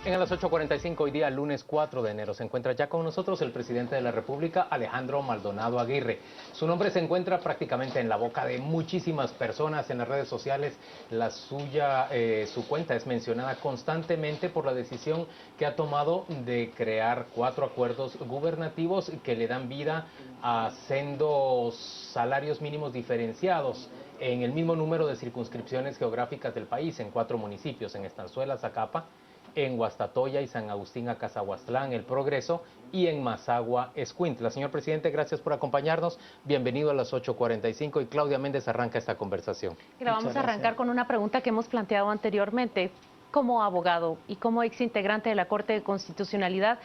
En las 8:45, hoy día, lunes 4 de enero, se encuentra ya con nosotros el presidente de la República, Alejandro Maldonado Aguirre. Su nombre se encuentra prácticamente en la boca de muchísimas personas en las redes sociales. Su cuenta es mencionada constantemente por la decisión que ha tomado de crear 4 acuerdos gubernativos que le dan vida a sendos salarios mínimos diferenciados en el mismo número de circunscripciones geográficas del país, en 4 municipios, en Estanzuela, Zacapa, en Guastatoya y San Agustín Acazahuastlán, El Progreso, y en Mazagua, Escuintla. Señor presidente, gracias por acompañarnos. Bienvenido a las 8:45 y Claudia Méndez arranca esta conversación. Mira, vamos a arrancar con una pregunta que hemos planteado anteriormente. Como abogado y como exintegrante de la Corte de Constitucionalidad,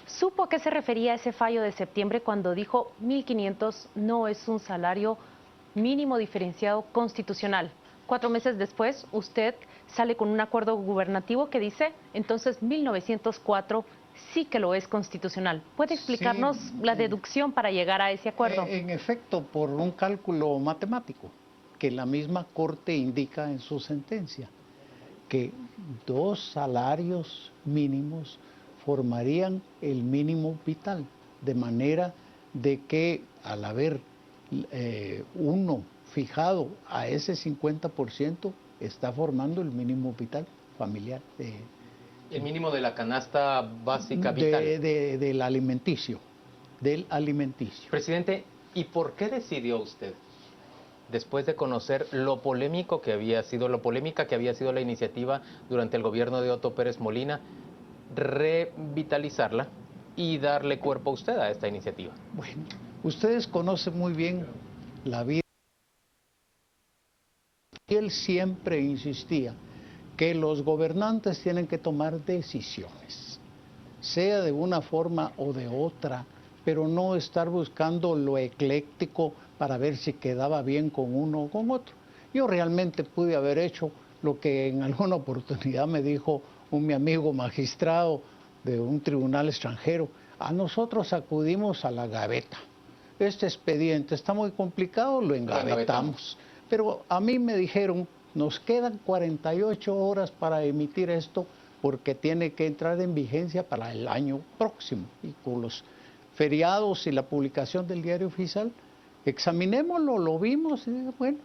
¿supo a qué se refería ese fallo de septiembre cuando dijo 1.500 no es un salario mínimo diferenciado constitucional? 4 meses después, usted sale con un acuerdo gubernativo que dice, entonces 1904 sí que lo es constitucional. ¿Puede explicarnos la deducción para llegar a ese acuerdo? En efecto, por un cálculo matemático que la misma Corte indica en su sentencia, que 2 salarios mínimos formarían el mínimo vital, de manera de que al haber uno fijado a ese 50%, está formando el mínimo vital familiar. El mínimo de la canasta básica vital. Del alimenticio. Presidente, ¿y por qué decidió usted, después de conocer lo polémica que había sido la iniciativa durante el gobierno de Otto Pérez Molina, revitalizarla y darle cuerpo a usted a esta iniciativa? Bueno, ustedes conocen muy bien la vida. Él siempre insistía que los gobernantes tienen que tomar decisiones, sea de una forma o de otra, pero no estar buscando lo ecléctico para ver si quedaba bien con uno o con otro. Yo realmente pude haber hecho lo que en alguna oportunidad me dijo mi amigo magistrado de un tribunal extranjero: a nosotros acudimos a la gaveta. Este expediente está muy complicado, lo engavetamos. Pero a mí me dijeron, nos quedan 48 horas para emitir esto porque tiene que entrar en vigencia para el año próximo. Y con los feriados y la publicación del diario oficial, examinémoslo, lo vimos y dije, bueno,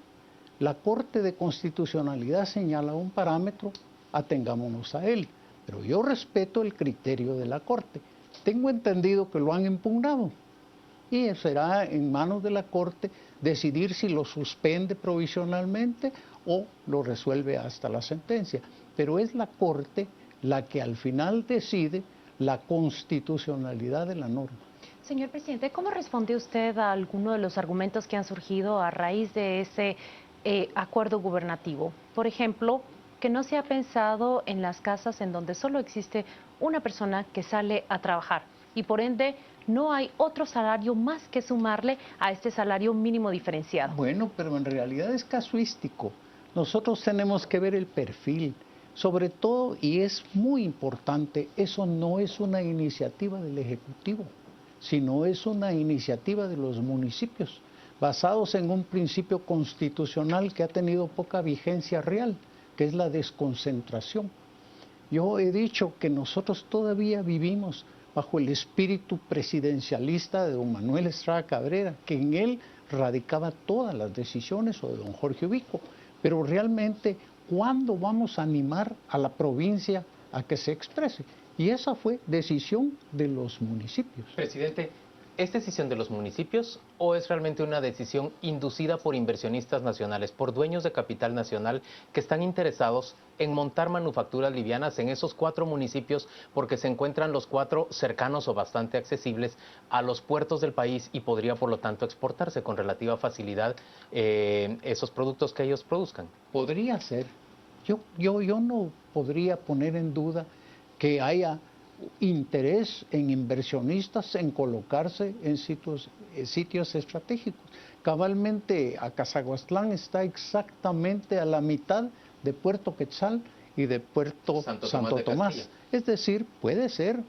la Corte de Constitucionalidad señala un parámetro, atengámonos a él. Pero yo respeto el criterio de la Corte. Tengo entendido que lo han impugnado. Y será en manos de la Corte decidir si lo suspende provisionalmente o lo resuelve hasta la sentencia. Pero es la Corte la que al final decide la constitucionalidad de la norma. Señor presidente, ¿cómo responde usted a alguno de los argumentos que han surgido a raíz de ese acuerdo gubernativo? Por ejemplo, que no se ha pensado en las casas en donde solo existe una persona que sale a trabajar y por ende no hay otro salario más que sumarle a este salario mínimo diferenciado. Bueno, pero en realidad es casuístico. Nosotros tenemos que ver el perfil. Sobre todo, y es muy importante, eso no es una iniciativa del Ejecutivo, sino es una iniciativa de los municipios, basados en un principio constitucional que ha tenido poca vigencia real, que es la desconcentración. Yo he dicho que nosotros todavía vivimos bajo el espíritu presidencialista de don Manuel Estrada Cabrera, que en él radicaba todas las decisiones, o de don Jorge Ubico. Pero realmente, ¿cuándo vamos a animar a la provincia a que se exprese? Y esa fue decisión de los municipios. Presidente, ¿es decisión de los municipios o es realmente una decisión inducida por inversionistas nacionales, por dueños de capital nacional que están interesados en montar manufacturas livianas en esos 4 municipios porque se encuentran los 4 cercanos o bastante accesibles a los puertos del país y podría por lo tanto exportarse con relativa facilidad esos productos que ellos produzcan? Podría ser. Yo no podría poner en duda que haya interés en inversionistas en colocarse en sitios estratégicos. Cabalmente, Acazahuastlán está exactamente a la mitad de Puerto Quetzal y de Puerto Santo Tomás. Es decir, puede ser,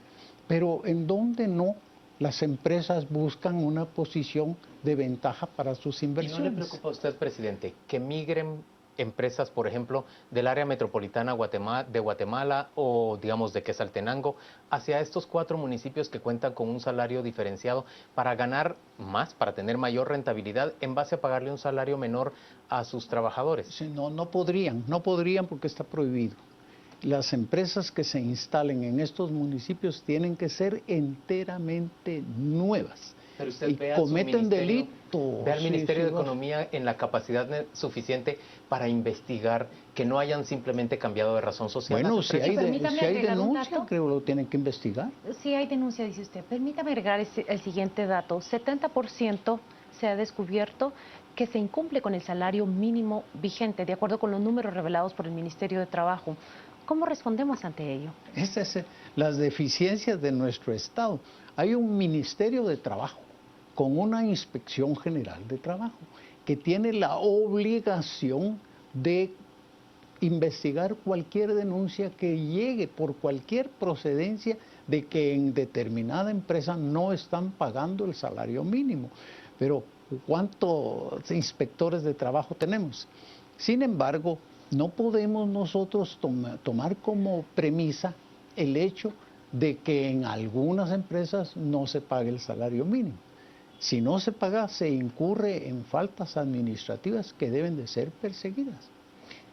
pero ¿en dónde no? Las empresas buscan una posición de ventaja para sus inversiones. ¿Y no le preocupa a usted, presidente, que migren empresas, por ejemplo, del área metropolitana de Guatemala o, digamos, de Quetzaltenango, hacia estos 4 municipios que cuentan con un salario diferenciado para ganar más, para tener mayor rentabilidad en base a pagarle un salario menor a sus trabajadores? Sí, no podrían porque está prohibido. Las empresas que se instalen en estos municipios tienen que ser enteramente nuevas. Pero usted y cometen delitos. Ve al Ministerio de Economía en la capacidad suficiente para investigar que no hayan simplemente cambiado de razón social. Bueno, si hay denuncia, creo que lo tienen que investigar. Si hay denuncia, dice usted. Permítame agregar el siguiente dato. 70% se ha descubierto que se incumple con el salario mínimo vigente, de acuerdo con los números revelados por el Ministerio de Trabajo. ¿Cómo respondemos ante ello? Esas son las deficiencias de nuestro Estado. Hay un Ministerio de Trabajo con una Inspección General de Trabajo que tiene la obligación de investigar cualquier denuncia que llegue por cualquier procedencia de que en determinada empresa no están pagando el salario mínimo. Pero ¿cuántos inspectores de trabajo tenemos? Sin embargo, no podemos nosotros tomar como premisa el hecho de que en algunas empresas no se pague el salario mínimo. Si no se paga, se incurre en faltas administrativas que deben de ser perseguidas.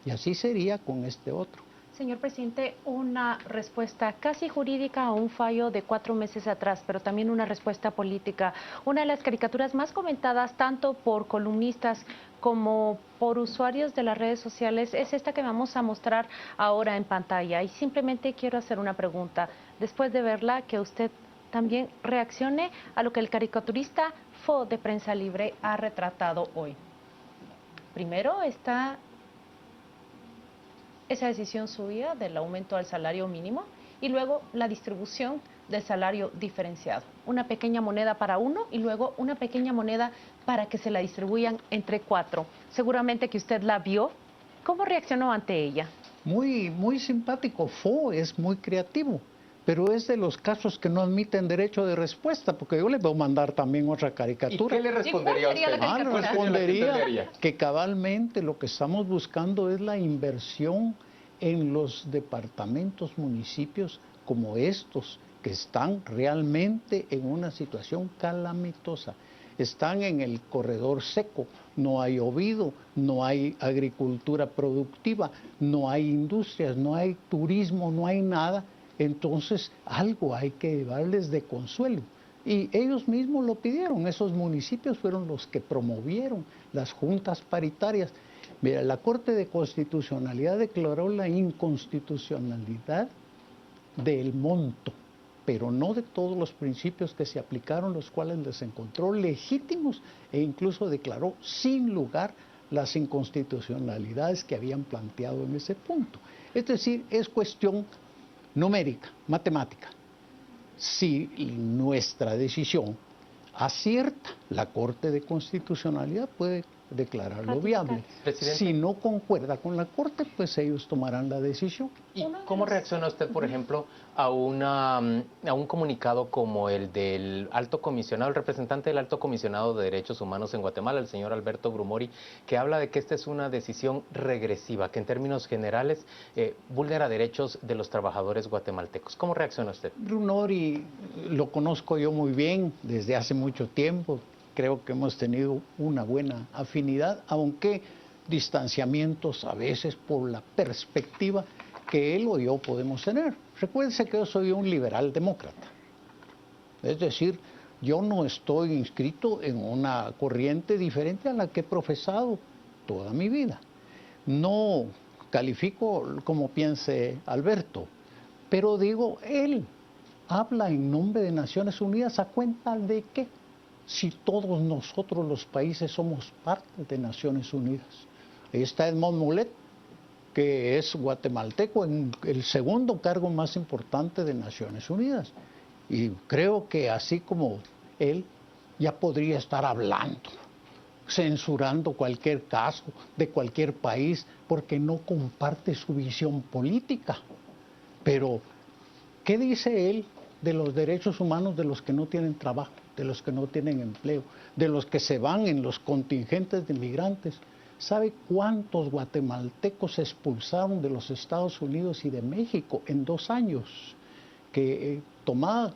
Y así sería con este otro. Señor presidente, una respuesta casi jurídica a un fallo de 4 meses atrás, pero también una respuesta política. Una de las caricaturas más comentadas tanto por columnistas como por usuarios de las redes sociales es esta que vamos a mostrar ahora en pantalla. Y simplemente quiero hacer una pregunta. Después de verla, que usted también reaccione a lo que el caricaturista Fo de Prensa Libre ha retratado hoy. Primero está esa decisión suya del aumento al salario mínimo y luego la distribución del salario diferenciado. Una pequeña moneda para uno y luego una pequeña moneda para que se la distribuyan entre 4. Seguramente que usted la vio. ¿Cómo reaccionó ante ella? Muy simpático. Fo es muy creativo, pero es de los casos que no admiten derecho de respuesta, porque yo le voy a mandar también otra caricatura. ¿Y qué le respondería a usted? Respondería que cabalmente lo que estamos buscando es la inversión en los departamentos, municipios como estos, que están realmente en una situación calamitosa. Están en el corredor seco, no hay ovido, no hay agricultura productiva, no hay industrias, no hay turismo, no hay nada. Entonces, algo hay que darles de consuelo. Y ellos mismos lo pidieron, esos municipios fueron los que promovieron las juntas paritarias. Mira, la Corte de Constitucionalidad declaró la inconstitucionalidad del monto, pero no de todos los principios que se aplicaron, los cuales les encontró legítimos e incluso declaró sin lugar las inconstitucionalidades que habían planteado en ese punto. Es decir, es cuestión numérica, matemática. Si nuestra decisión acierta, la Corte de Constitucionalidad puede declararlo viable. Presidente. Si no concuerda con la Corte, pues ellos tomarán la decisión. ¿Y cómo reacciona usted, por ejemplo, a un comunicado como el del alto comisionado, el representante del alto comisionado de Derechos Humanos en Guatemala, el señor Alberto Grumori, que habla de que esta es una decisión regresiva, que en términos generales vulnera derechos de los trabajadores guatemaltecos? ¿Cómo reacciona usted? Grumori lo conozco yo muy bien desde hace mucho tiempo. Creo que hemos tenido una buena afinidad, aunque distanciamientos a veces por la perspectiva que él o yo podemos tener. Recuérdense que yo soy un liberal demócrata. Es decir, yo no estoy inscrito en una corriente diferente a la que he profesado toda mi vida. No califico como piense Alberto, pero digo, él habla en nombre de Naciones Unidas. ¿A cuenta de qué? Si todos nosotros los países somos parte de Naciones Unidas. Ahí está Edmond Mulet, que es guatemalteco, en el segundo cargo más importante de Naciones Unidas. Y creo que así como él, ya podría estar hablando, censurando cualquier caso de cualquier país, porque no comparte su visión política. Pero, ¿qué dice él de los derechos humanos de los que no tienen trabajo, de los que no tienen empleo, de los que se van en los contingentes de migrantes? ¿Sabe cuántos guatemaltecos se expulsaron de los Estados Unidos y de México en 2 años? Que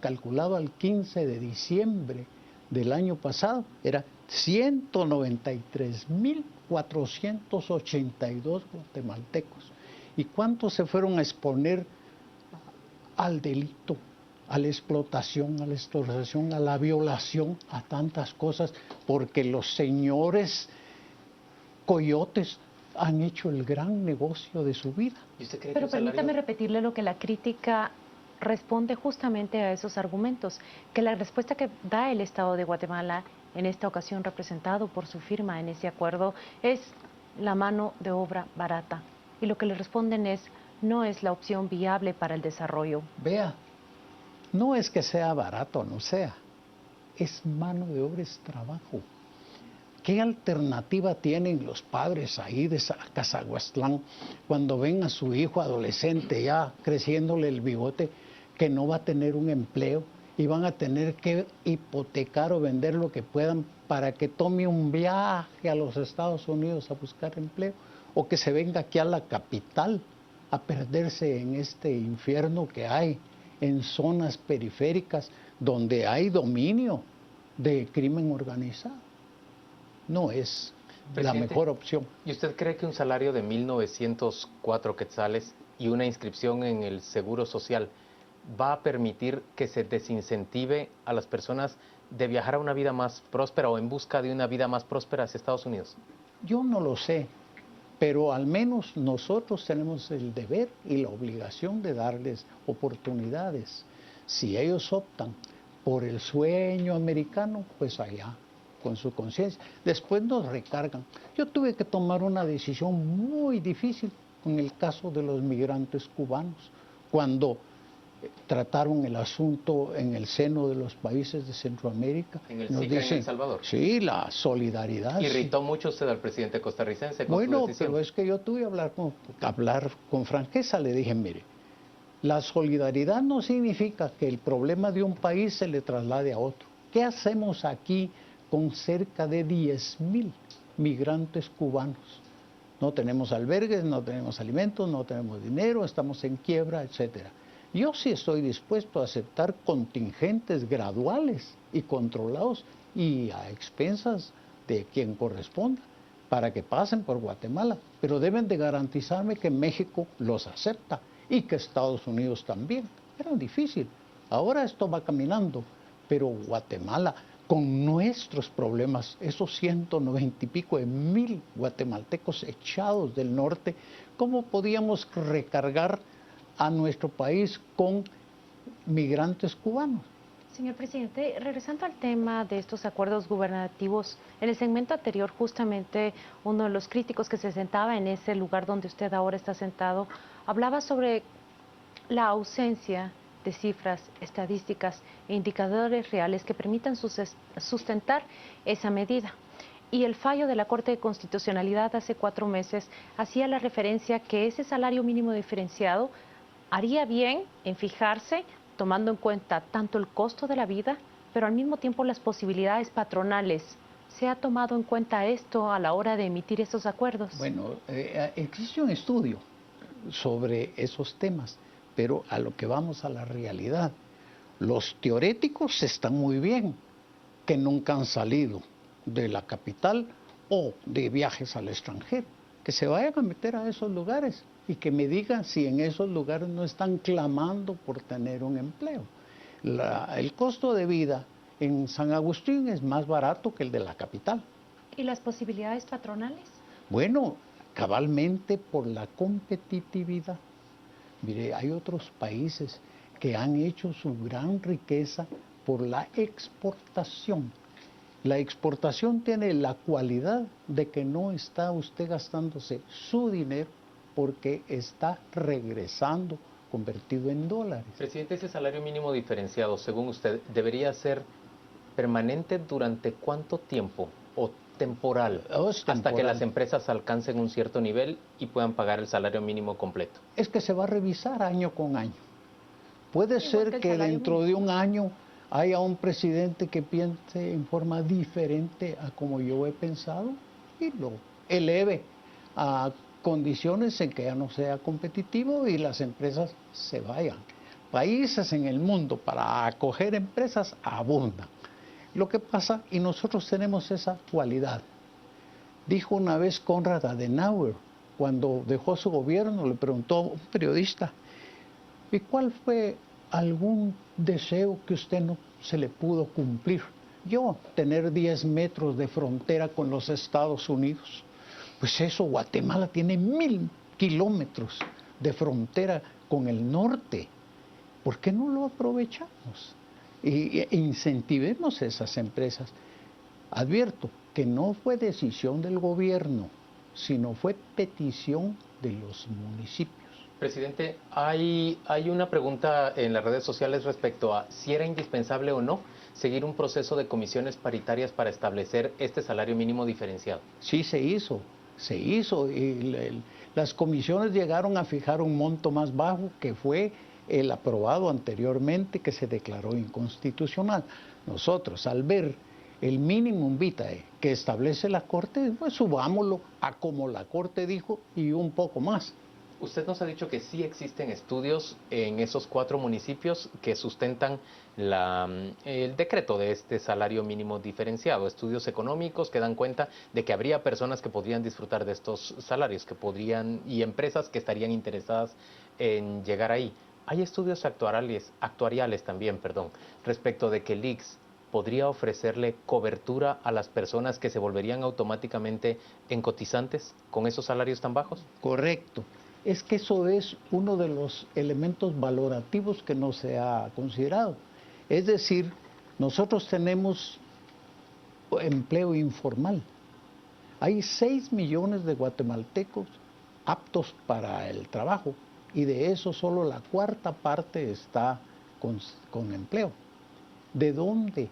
calculado al 15 de diciembre del año pasado, era 193.482 guatemaltecos. ¿Y cuántos se fueron a exponer al delito, a la explotación, a la extorsión, a la violación, a tantas cosas? Porque los señores coyotes han hecho el gran negocio de su vida. ¿Y usted cree Pero que un permítame salario... repetirle lo que la crítica responde justamente a esos argumentos, que la respuesta que da el Estado de Guatemala, en esta ocasión representado por su firma en ese acuerdo, es la mano de obra barata. Y lo que le responden es, no es la opción viable para el desarrollo. Vea, no es que sea barato o no sea, es mano de obra, es trabajo. ¿Qué alternativa tienen los padres ahí de Cazahuastlán cuando ven a su hijo adolescente ya creciéndole el bigote, que no va a tener un empleo y van a tener que hipotecar o vender lo que puedan para que tome un viaje a los Estados Unidos a buscar empleo, o que se venga aquí a la capital a perderse en este infierno que hay en zonas periféricas donde hay dominio de crimen organizado? No es la mejor opción. ¿Y usted cree que un salario de 1.904 quetzales y una inscripción en el Seguro Social va a permitir que se desincentive a las personas de viajar a una vida más próspera o en busca de una vida más próspera hacia Estados Unidos? Yo no lo sé, pero al menos nosotros tenemos el deber y la obligación de darles oportunidades. Si ellos optan por el sueño americano, pues allá, con su conciencia. Después nos recargan. Yo tuve que tomar una decisión muy difícil con el caso de los migrantes cubanos, cuando trataron el asunto en el seno de los países de Centroamérica. En el SICA, en El Salvador. Sí, la solidaridad. Irritó mucho usted al presidente costarricense con bueno, su decisión. pero es que yo tuve que hablar con franqueza. Le dije, mire, la solidaridad no significa que el problema de un país se le traslade a otro. ¿Qué hacemos aquí con cerca de 10.000 migrantes cubanos? No tenemos albergues, no tenemos alimentos, no tenemos dinero, estamos en quiebra, etcétera. Yo sí estoy dispuesto a aceptar contingentes graduales y controlados y a expensas de quien corresponda para que pasen por Guatemala, pero deben de garantizarme que México los acepta y que Estados Unidos también. Era difícil. Ahora esto va caminando, pero Guatemala, con nuestros problemas, esos 190 y pico de mil guatemaltecos echados del norte, ¿cómo podíamos recargar a nuestro país con migrantes cubanos? Señor presidente, regresando al tema de estos acuerdos gubernativos, en el segmento anterior justamente uno de los críticos que se sentaba en ese lugar donde usted ahora está sentado, hablaba sobre la ausencia de cifras, estadísticas e indicadores reales que permitan sustentar esa medida. Y el fallo de la Corte de Constitucionalidad hace 4 meses hacía la referencia que ese salario mínimo diferenciado haría bien en fijarse tomando en cuenta tanto el costo de la vida, pero al mismo tiempo las posibilidades patronales. ¿Se ha tomado en cuenta esto a la hora de emitir esos acuerdos? Bueno, existe un estudio sobre esos temas, pero a lo que vamos a la realidad, los teoréticos están muy bien, que nunca han salido de la capital o de viajes al extranjero, que se vayan a meter a esos lugares y que me digan si en esos lugares no están clamando por tener un empleo. El costo de vida en San Agustín es más barato que el de la capital. ¿Y las posibilidades patronales? Bueno, cabalmente por la competitividad. Mire, hay otros países que han hecho su gran riqueza por la exportación. La exportación tiene la cualidad de que no está usted gastándose su dinero porque está regresando convertido en dólares. Presidente, ese salario mínimo diferenciado, según usted, ¿debería ser permanente durante cuánto tiempo o temporal? Hasta que las empresas alcancen un cierto nivel y puedan pagar el salario mínimo completo. Es que se va a revisar año con año. Puede ser que dentro de un año haya un presidente que piense en forma diferente a como yo he pensado y lo eleve a condiciones en que ya no sea competitivo y las empresas se vayan. Países en el mundo para acoger empresas abundan. Lo que pasa, y nosotros tenemos esa cualidad. Dijo una vez Konrad Adenauer, cuando dejó su gobierno, le preguntó a un periodista, ¿y cuál fue algún deseo que usted no se le pudo cumplir? Yo, tener 10 metros de frontera con los Estados Unidos. Pues eso, Guatemala tiene 1000 kilómetros de frontera con el norte. ¿Por qué no lo aprovechamos? E incentivemos esas empresas. Advierto que no fue decisión del gobierno, sino fue petición de los municipios. Presidente, hay una pregunta en las redes sociales respecto a si era indispensable o no seguir un proceso de comisiones paritarias para establecer este salario mínimo diferenciado. Sí, se hizo. Y las comisiones llegaron a fijar un monto más bajo que fue el aprobado anteriormente, que se declaró inconstitucional. Nosotros, al ver el minimum vitae que establece la Corte, pues subámoslo a como la Corte dijo y un poco más. Usted nos ha dicho que sí existen estudios en esos 4 municipios que sustentan el decreto de este salario mínimo diferenciado, estudios económicos que dan cuenta de que habría personas que podrían disfrutar de estos salarios, y empresas que estarían interesadas en llegar ahí. Hay estudios actuariales también, respecto de que el ICS podría ofrecerle cobertura a las personas que se volverían automáticamente en cotizantes con esos salarios tan bajos. Correcto. Es que eso es uno de los elementos valorativos que no se ha considerado. Es decir, nosotros tenemos empleo informal. Hay 6 millones de guatemaltecos aptos para el trabajo y de eso solo la 1/4 parte está con empleo. ¿De dónde?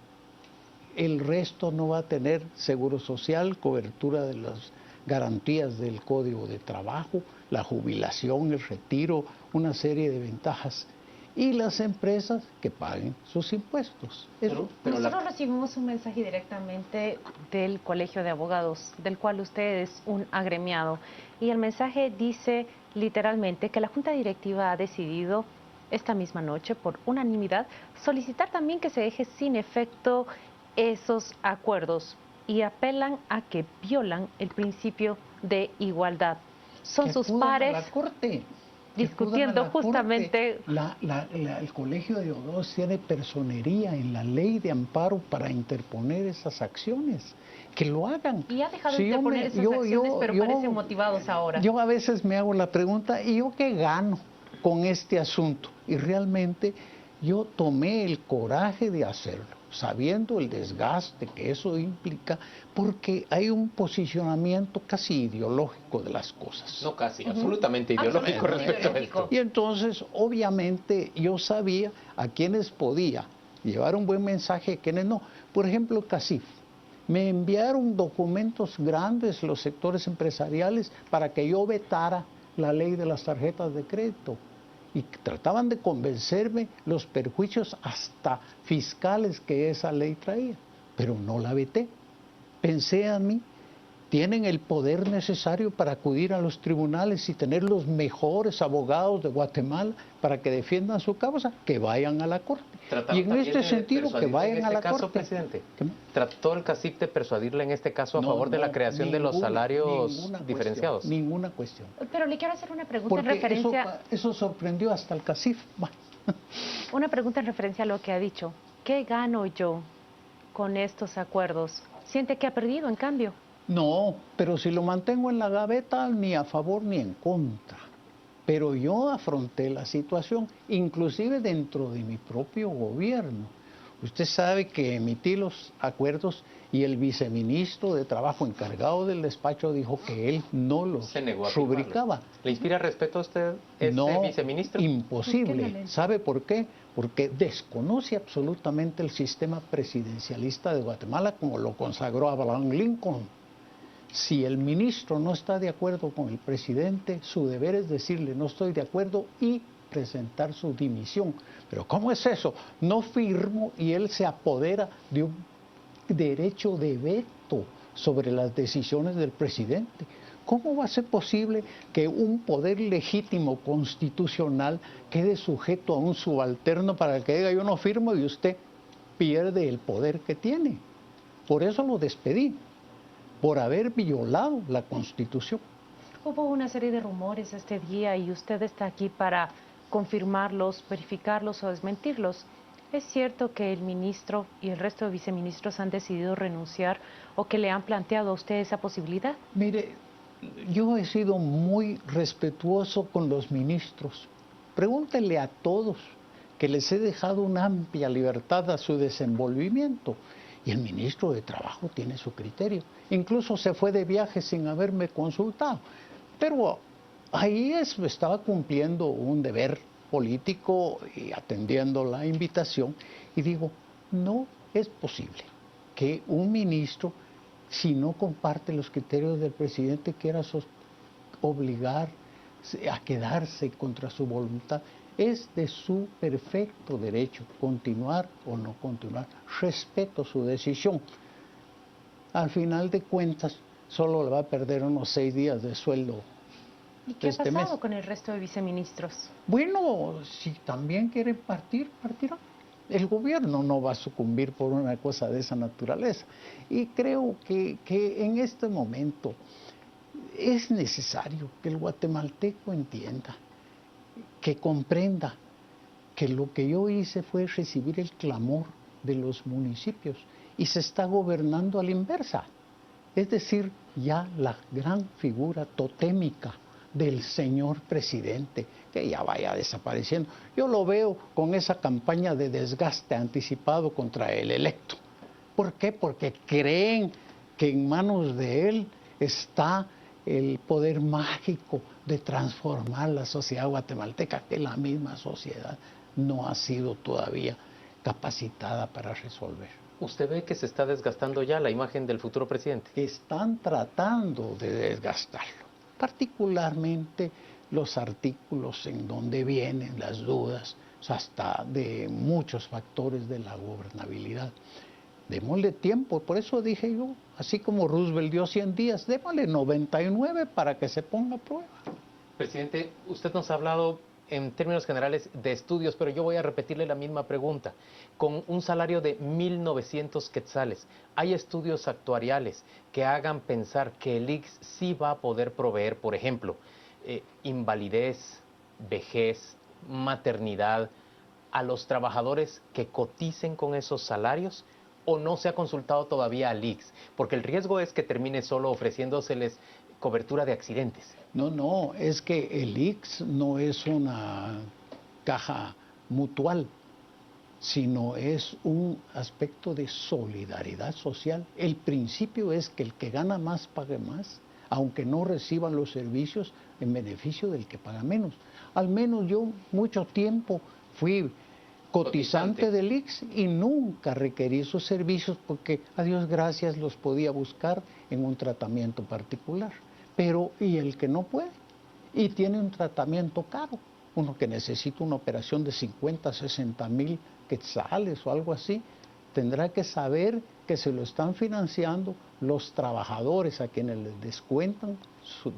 El resto no va a tener seguro social, cobertura de las garantías del Código de Trabajo, la jubilación, el retiro, una serie de ventajas. Y las empresas que paguen sus impuestos. Nosotros recibimos un mensaje directamente del Colegio de Abogados, del cual usted es un agremiado. Y el mensaje dice literalmente que la Junta Directiva ha decidido esta misma noche, por unanimidad, solicitar también que se deje sin efecto esos acuerdos y apelan a que violan el principio de igualdad. Son sus pares la Corte, discutiendo justamente. El Colegio de Abogados tiene personería en la ley de amparo para interponer esas acciones. Que lo hagan. Y ha dejado de interponer esas acciones, pero parecen motivados ahora. Yo a veces me hago la pregunta, ¿y yo qué gano con este asunto? Y realmente yo tomé el coraje de hacerlo, sabiendo el desgaste que eso implica, porque hay un posicionamiento casi ideológico de las cosas. No casi, absolutamente ideológico respecto a esto. Y entonces, obviamente, yo sabía a quienes podía llevar un buen mensaje y a quienes no. Por ejemplo, CACIF. Me enviaron documentos grandes los sectores empresariales para que yo vetara la ley de las tarjetas de crédito. Y trataban de convencerme los perjuicios hasta fiscales que esa ley traía, pero no la veté. Pensé a mí, tienen el poder necesario para acudir a los tribunales y tener los mejores abogados de Guatemala para que defiendan su causa, que vayan a la Corte. Y en este sentido, que vayan a la Corte. Presidente, ¿trató el CACIF de persuadirle en este caso a favor de la creación de los salarios diferenciados? Ninguna cuestión. Pero le quiero hacer una pregunta Porque en referencia. Eso sorprendió hasta el CACIF. Una pregunta en referencia a lo que ha dicho. ¿Qué gano yo con estos acuerdos? ¿Siente que ha perdido en cambio? No, pero si lo mantengo en la gaveta, ni a favor ni en contra. Pero yo afronté la situación, inclusive dentro de mi propio gobierno. Usted sabe que emití los acuerdos y el viceministro de Trabajo encargado del despacho dijo que él no los rubricaba. ¿Le inspira respeto a usted ese viceministro? Imposible. ¿Sabe por qué? Porque desconoce absolutamente el sistema presidencialista de Guatemala como lo consagró Abraham Lincoln. Si el ministro no está de acuerdo con el presidente, su deber es decirle no estoy de acuerdo y presentar su dimisión. Pero ¿cómo es eso? No firmo y él se apodera de un derecho de veto. sobre las decisiones del presidente. ¿Cómo va a ser posible que un poder legítimo constitucional quede sujeto a un subalterno para el que diga yo no firmo y usted pierde el poder que tiene? Por eso lo despedí, por haber violado la Constitución. Hubo una serie de rumores este día y usted está aquí para confirmarlos, verificarlos o desmentirlos. ¿Es cierto que el ministro y el resto de viceministros han decidido renunciar o que le han planteado a usted esa posibilidad? Mire, yo he sido muy respetuoso con los ministros. Pregúntele a todos que les he dejado una amplia libertad a su desenvolvimiento. Y el ministro de Trabajo tiene su criterio. Incluso se fue de viaje sin haberme consultado. Pero ahí estaba cumpliendo un deber político y atendiendo la invitación. Y digo, no es posible que un ministro, si no comparte los criterios del presidente, quiera obligar a quedarse contra su voluntad. Es de su perfecto derecho continuar o no continuar. Respeto su decisión. Al final de cuentas, solo le va a perder unos 6 días de sueldo. ¿Y qué ha pasado con el resto de viceministros? Bueno, si también quieren partir, partirán. El gobierno no va a sucumbir por una cosa de esa naturaleza. Y creo que en este momento es necesario que el guatemalteco entienda, que comprenda que lo que yo hice fue recibir el clamor de los municipios y se está gobernando a la inversa. Es decir, ya la gran figura totémica del señor presidente, que ya vaya desapareciendo. Yo lo veo con esa campaña de desgaste anticipado contra el electo. ¿Por qué? Porque creen que en manos de él está el poder mágico de transformar la sociedad guatemalteca, que la misma sociedad no ha sido todavía capacitada para resolver. ¿Usted ve que se está desgastando ya la imagen del futuro presidente? Están tratando de desgastarlo, particularmente los artículos en donde vienen las dudas, hasta de muchos factores de la gobernabilidad. Démosle tiempo, por eso dije yo, así como Roosevelt dio 100 días, démosle 99 para que se ponga a prueba. Presidente, usted nos ha hablado en términos generales de estudios, pero yo voy a repetirle la misma pregunta. Con un salario de 1.900 quetzales, ¿hay estudios actuariales que hagan pensar que el ICS sí va a poder proveer, por ejemplo, invalidez, vejez, maternidad, a los trabajadores que coticen con esos salarios? ¿O no se ha consultado todavía al ICS? Porque el riesgo es que termine solo ofreciéndoseles cobertura de accidentes. No, es que el ICS no es una caja mutual, sino es un aspecto de solidaridad social. El principio es que el que gana más pague más, aunque no reciban los servicios en beneficio del que paga menos. Al menos yo mucho tiempo fui cotizante del ICS y nunca requerí sus servicios porque, a Dios gracias, los podía buscar en un tratamiento particular. Pero, ¿y el que no puede? Y tiene un tratamiento caro. Uno que necesita una operación de 50, 60 mil quetzales o algo así, tendrá que saber que se lo están financiando los trabajadores a quienes les descuentan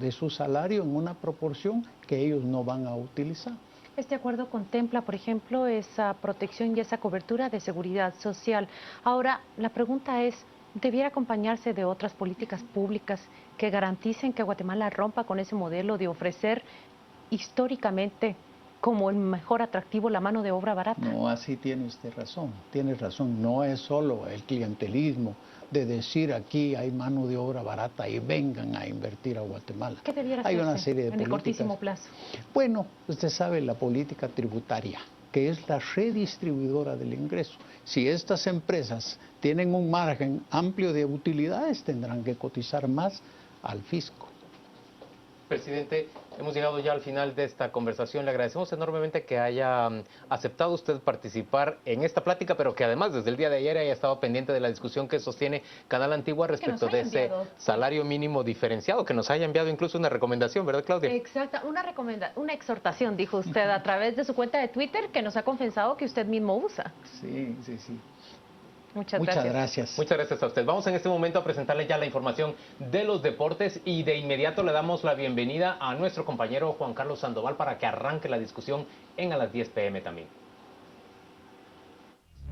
de su salario en una proporción que ellos no van a utilizar. Este acuerdo contempla, por ejemplo, esa protección y esa cobertura de seguridad social. Ahora, la pregunta es, ¿debiera acompañarse de otras políticas públicas que garanticen que Guatemala rompa con ese modelo de ofrecer históricamente como el mejor atractivo la mano de obra barata? No, así tiene usted razón, tiene razón. No es solo el clientelismo de decir aquí hay mano de obra barata y vengan a invertir a Guatemala. ¿Qué debiera hay hacerse una serie de en el cortísimo plazo? Bueno, usted sabe la política tributaria, que es la redistribuidora del ingreso. Si estas empresas tienen un margen amplio de utilidades, tendrán que cotizar más al fisco. Presidente, hemos llegado ya al final de esta conversación. Le agradecemos enormemente que haya aceptado usted participar en esta plática, pero que además desde el día de ayer haya estado pendiente de la discusión que sostiene Canal Antigua respecto de ese salario mínimo diferenciado, que nos haya enviado incluso una recomendación, ¿verdad, Claudia? Exacto, una exhortación, dijo usted, a través de su cuenta de Twitter, que nos ha confesado que usted mismo usa. Sí, sí, sí. Muchas gracias. Muchas gracias a usted. Vamos en este momento a presentarle ya la información de los deportes y de inmediato le damos la bienvenida a nuestro compañero Juan Carlos Sandoval para que arranque la discusión en A las 10 p.m. también.